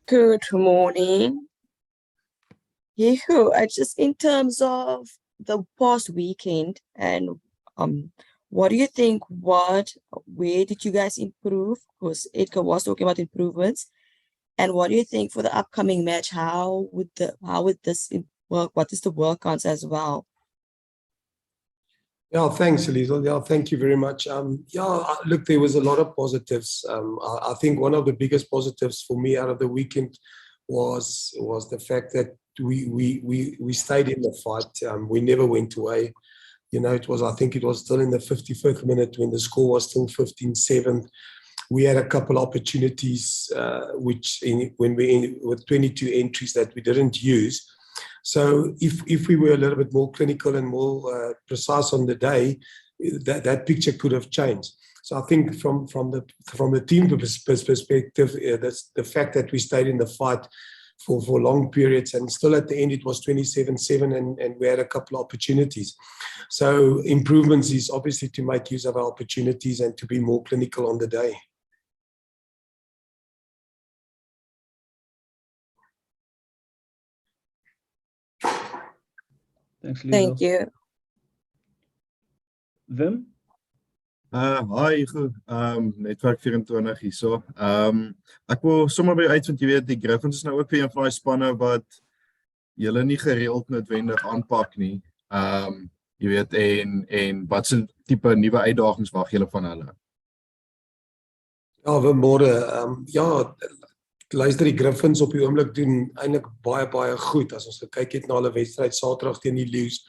Good morning. Hugo, just in terms of the past weekend and um, what do you think? Where did you guys improve? Because Edgar was talking about improvements. And what do you think for the upcoming match? How would this work? What is the work on as well? Yeah, thanks, Elisa. Yeah, thank you very much. Look, there was a lot of positives. I think one of the biggest positives for me out of the weekend was the fact that we stayed in the fight. We never went away. I think it was still in the 55th minute when the score was still 15-7. We had a couple opportunities, with 22 entries that we didn't use. So if we were a little bit more clinical and more precise on the day, that picture could have changed. So I think from the team perspective, that's the fact that we stayed in the fight for long periods, and still at the end it was 27-7, and we had a couple of opportunities. So improvements is obviously to make use of our opportunities and to be more clinical on the day. Thanks, Lisa. Thank you. Wim? Hi Hugo, Netwerk 24 hierso. Ek wil sommer by uitvind, jy weet, die Griffons is nou ook weer een van die spanne wat julle nie gereeld noodwendig aanpak nie. Jy weet, en wat se tipe nuwe uitdagings wag julle van hulle? Ja, môre. Luister, die Griffons op die oomblik doen eintlik baie goed. As ons gekyk het na hulle wedstryd Saterdag teen die Lions,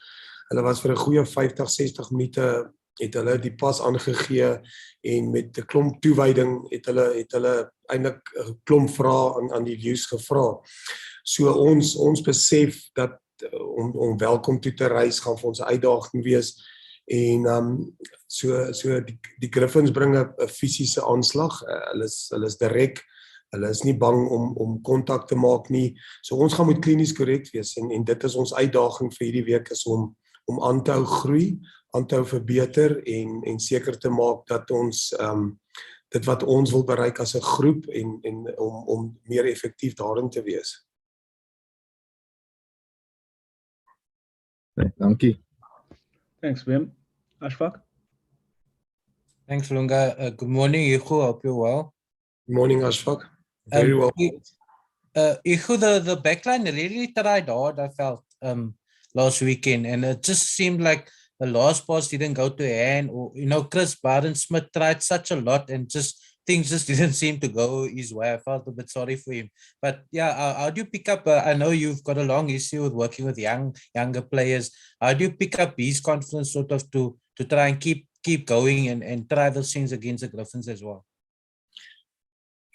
hulle was vir 'n goeie 50-60 minute het hulle die pas aangegee, en met 'n klomp toewyding het hulle eintlik 'n klomp vrae aan die Lions gevra. So ons besef dat om welkom toe te reis gaan vir ons 'n uitdaging wees, en die Griffons bring 'n fisiese aanslag. Hulle is direk. Hulle is nie bang om kontak te maak nie. So ons gaan moet klinies korrek wees, en dit is ons uitdaging vir hierdie week, is om aan te hou groei, aan te hou verbeter, en seker te maak dat ons dit wat ons wil bereik as 'n groep, en om meer effektief daarin te wees. Dankie. Thanks, Wim. Ashfaq? Thanks, Lunga. Good morning, Hugo. Hope you're well. Good morning, Ashfaq. Very well. Hugo, the backline really tried hard, I felt, last weekend, and it just seemed like the last pass didn't go to hand, or, Chris Barden-Smith tried such a lot, and things just didn't seem to go his way. I felt a bit sorry for him. But yeah, how do you pick up, I know you've got a long history with working with younger players. How do you pick up his confidence sort of to try and keep going and try those things against the Griffons as well?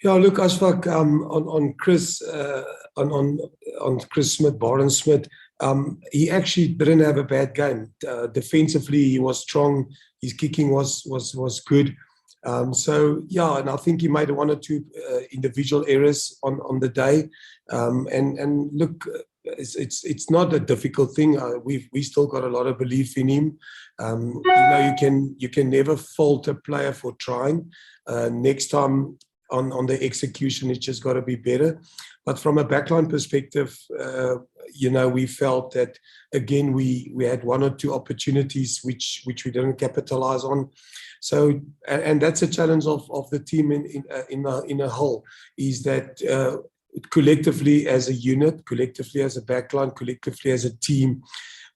Yeah, look, Ashfaq, on Chris, on Chris Smith, Barden-Smith, he actually didn't have a bad game. Defensively, he was strong. His kicking was good. So yeah, and I think he made one or two individual errors on the day. And look, it's not a difficult thing. We still got a lot of belief in him. You can never fault a player for trying. Next time on the execution, it's just got to be better. But from a backline perspective, we felt that again we had one or two opportunities which we didn't capitalize on. So, and that's a challenge of the team in a whole, is that collectively as a unit, collectively as a backline, collectively as a team,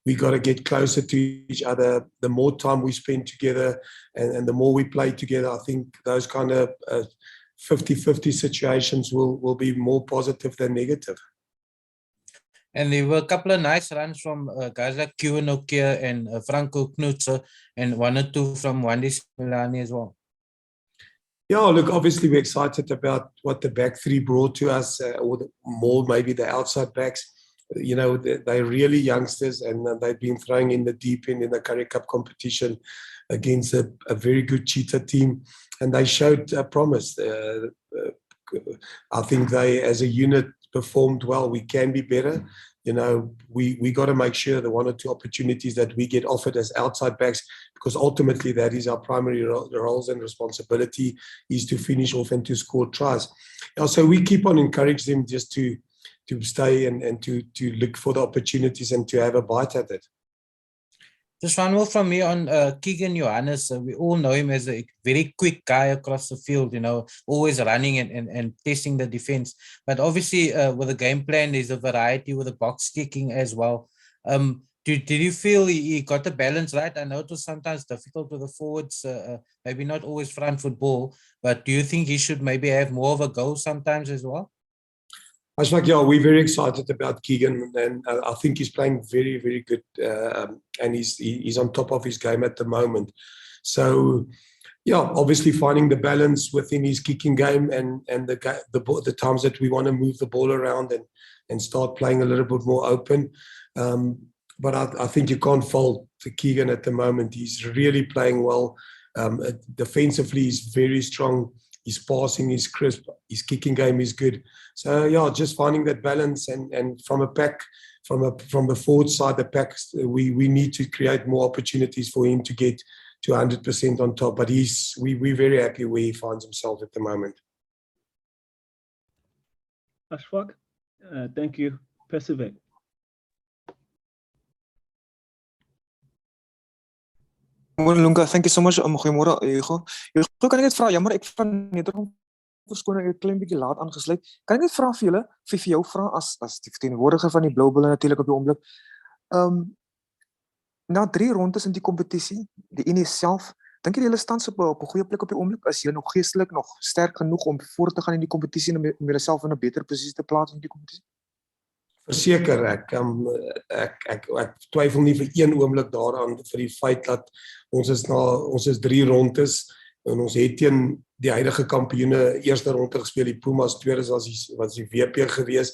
we got to get closer to each other. The more time we spend together and the more we play together, I think those kind of 50-50 situations will be more positive than negative. And there were a couple of nice runs from guys like Kewin and Franco Knutzer, and one or two from Wandis Milani as well. Yeah, look, obviously we're excited about what the back three brought to us, or more maybe the outside backs. They're really youngsters, and they've been throwing in the deep end in the CURRIE Cup competition against a very good Cheetah team, and they showed promise. I think they, as a unit, performed well. We can be better, we got to make sure the 1 or 2 opportunities that we get offered as outside backs, because ultimately that is our primary roles and responsibility, is to finish off and to score tries. So we keep on encouraging them just to stay and to look for the opportunities and to have a bite at it. Just one more from me on Keegan Johannes. We all know him as a very quick guy across the field, always running and testing the defense. But obviously, with the game plan, there's a variety with the box kicking as well. Did you feel he got the balance right? I know it was sometimes difficult with the forwards, maybe not always front foot ball, but do you think he should maybe have more of a go sometimes as well? Ashfaq, yeah, we're very excited about Keegan, and I think he's playing very, very good, and he's on top of his game at the moment. So, yeah, obviously finding the balance within his kicking game and the times that we want to move the ball around and start playing a little bit more open. But I think you can't fault Keegan at the moment. He's really playing well. Defensively, he's very strong. His passing is crisp. His kicking game is good. So yeah, just finding that balance and from a pack, from the forward side, the pack, we need to create more opportunities for him to get to 100% on top. But we're very happy where he finds himself at the moment. Ashfaq, thank you. Persevere. Lunga, thank you so much. Goeiemôre, Hugo. Hugo, kan ek net vra, jammer ek van Nederland verskoning, ek 'n klein bietjie laat aangesluit. Kan ek net vra vir julle, vir jou vra as die verteenwoordiger van die Blou Bulle natuurlik op die oomblik. Na 3 rondes in die kompetisie, die Unie self, dink jy julle staan op 'n goeie plek op die oomblik? Is julle nog geestelik nog sterk genoeg om voort te gaan in die kompetisie en om julleself in 'n beter posisie te plaas in die kompetisie? Verseker, ek twyfel nie vir een oomblik daaraan vir die feit dat ons is 3 rondes en ons het teen die huidige kampioene eerste ronde gespeel. Die Pumas tweede was die WP gewees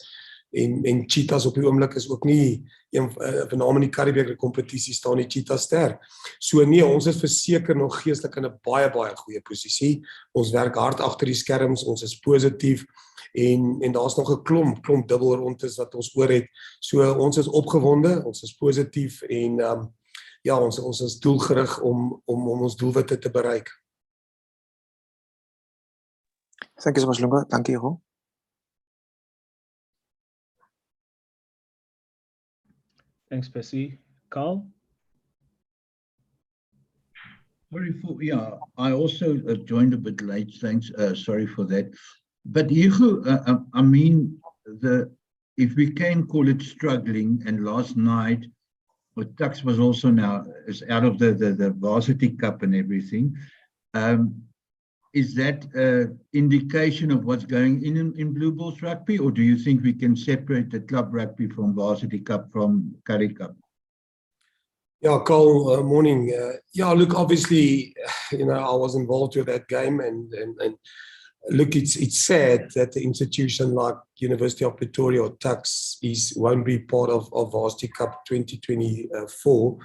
en Cheetahs op die oomblik is ook nie van naam in die Currie kompetisie staan die Cheetahs sterk. So nee, ons is verseker nog geestelik in 'n baie goeie posisie. Ons werk hard agter die skerms, ons is positief. En daar's nog 'n klomp dubbelrondes wat ons oor het. So ons is opgewonde, ons is positief en ja, ons is doelgerig om ons doelwitte te bereik. Thank you so much, Lunga. Dankie, Hugo. Thanks, Percy. Carl? I also joined a bit late. Thanks. Sorry for that. But Hugo, I mean, if we can call it struggling, and last night, Tux was also now is out of the varsity cup and everything. Is that an indication of what's going in Blue Bulls rugby, or do you think we can separate the club rugby from varsity cup from Currie Cup? Yeah, Carl, morning. Yeah, look, obviously, I was involved with that game and look, it's sad that the institution like University of Pretoria or Tux won't be part of Varsity Cup 2024.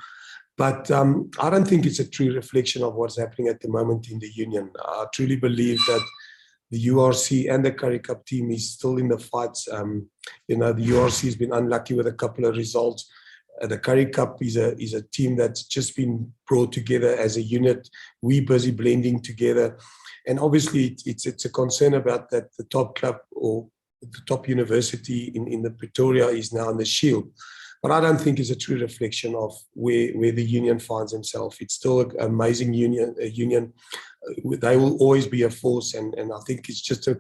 But I don't think it's a true reflection of what's happening at the moment in the union. I truly believe that the URC and the Currie Cup team is still in the fights. The URC has been unlucky with a couple of results. The Currie Cup is a team that's just been brought together as a unit. We're busy blending together. And obviously, it's a concern about that the top club or the top university in the Pretoria is now in the Shield. But I don't think it's a true reflection of where the union finds himself. It's still an amazing union. They will always be a force, and I think it's just a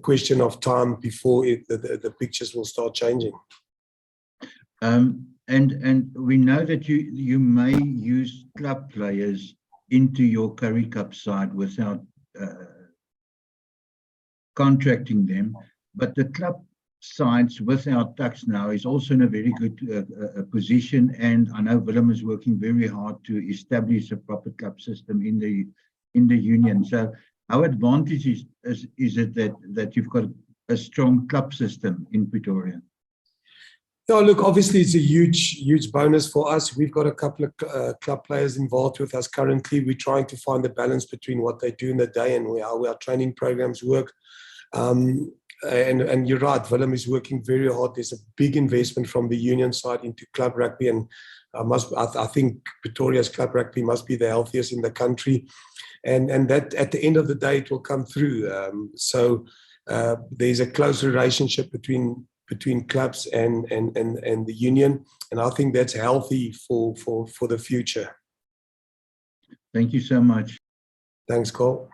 question of time before the pictures will start changing. And we know that you may use club players into your Currie Cup side without contracting them, but the club sides without Tux now is also in a very good position, and I know Willem is working very hard to establish a proper club system in the union. So how advantage is it that you've got a strong club system in Pretoria? Yeah, look, obviously it's a huge bonus for us. We've got a couple of club players involved with us currently. We're trying to find the balance between what they do in the day and how our training programs work. and you're right, Willem is working very hard. There's a big investment from the union side into club rugby, and I think Pretoria's club rugby must be the healthiest in the country, and that at the end of the day it will come through. So there's a close relationship between clubs and the union, and I think that's healthy for the future. Thank you so much. Thanks, Cole.